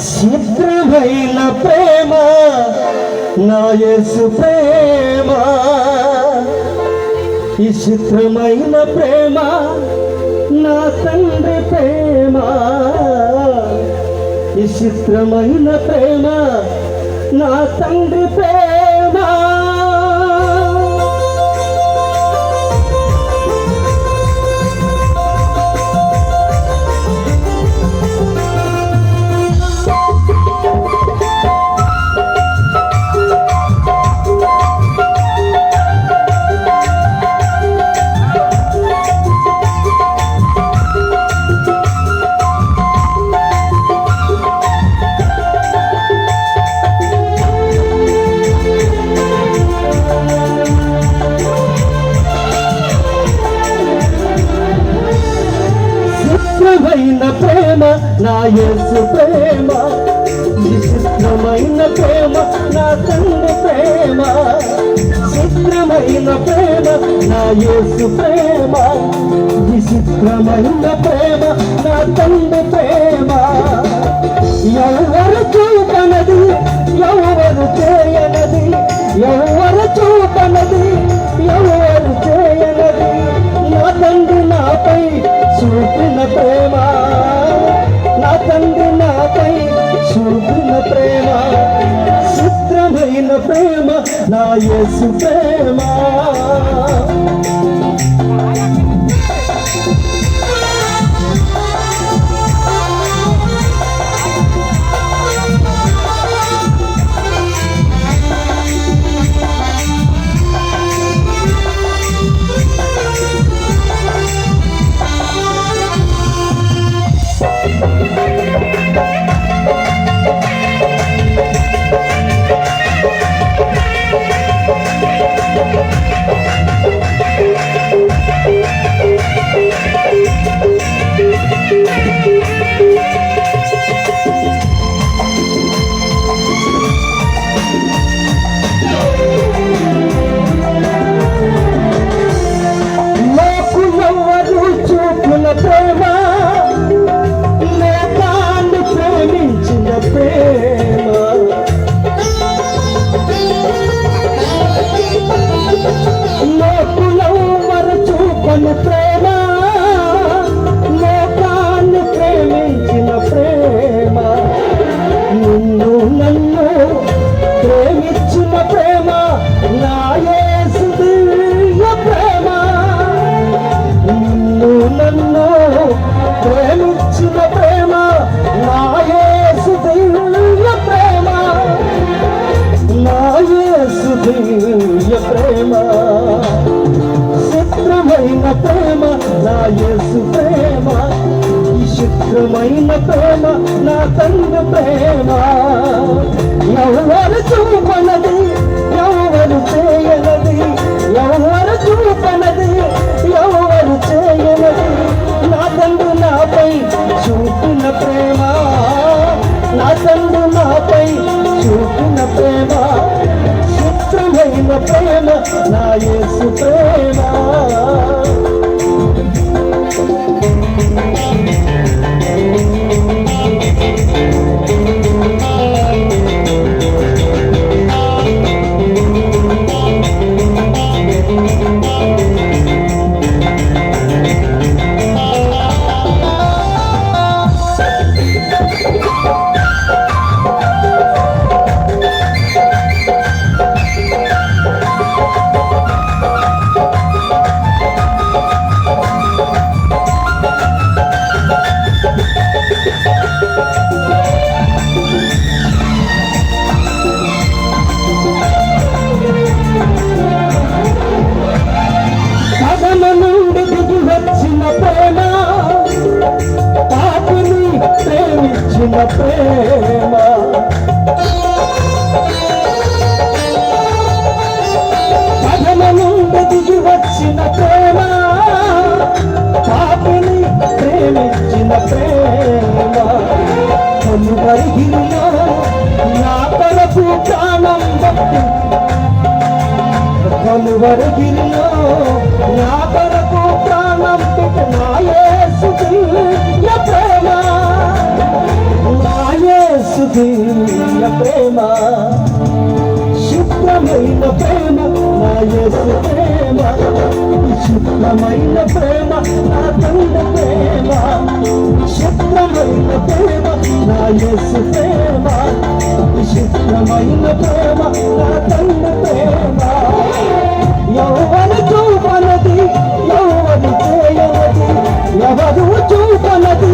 చిత్రమైన ప్రేమ నా యేసు ప్రేమ, ఈ చిత్రమైన ప్రేమ నా తండ్రి ప్రేమ, ఈ చిత్రమైన ప్రేమ నా తండ్రి ప్రేమ. చిత్రమైన ప్రేమ నా యేసు ప్రేమ, విచిత్రమైన ప్రేమ నా తండ్రి ప్రేమ, చిత్రమైన ప్రేమ నా యేసు ప్రేమ, విచిత్రమైన ప్రేమ నా తండ్రి ప్రేమ. ఎవరు చూపనది ఎవరు చేయనది, ఎవరు చూపనది ఎవరు చేయనది, నా తండ్రి నాపై చూపిన ప్రేమ, నా తండ్రి నాపై చూపిన ప్రేమ, చిత్రమైన ప్రేమ నా యేసు ప్రేమ. చిత్రమైన ప్రేమ నా యేసు ప్రేమ, విచిత్రమైన ప్రేమ నా తండ్రి ప్రేమ. ఎవరు చూపనది ఎవరు చేయనది, ఎవరు చూపనది ఎవరు చేయనది, నా తండ్రి నాపై చూపిన ప్రేమ, నా తండ్రి నాపై చూపిన ప్రేమ, చిత్రమైన ప్రేమ నా యేసు ప్రేమ. ప్రేమించిన ప్రేమ, పదమ నుండి దిగి వచ్చిన ప్రేమ, పాపిని ప్రేమించిన ప్రేమ, కలువరిగిరిలో నా కొరకు ప్రాణం పెట్టి, కలువరిగిరిలో నా కొరకు ప్రాణం పెట్టి, నా యేసు దివ్య ప్రేమ, నా యేసు దివ్య ప్రేమ శుద్ధమైన ప్రేమ నా యేసు ప్రేమ శుద్ధమైన ప్రేమ నా తండ్రి ప్రేమ శుద్ధమైన ప్రేమ నా యేసు ప్రేమ శుద్ధమైన ప్రేమ నా తండ్రి ప్రేమ ఎవరు చూపనది ఎవరు చేయనది ఎవరు చూపనది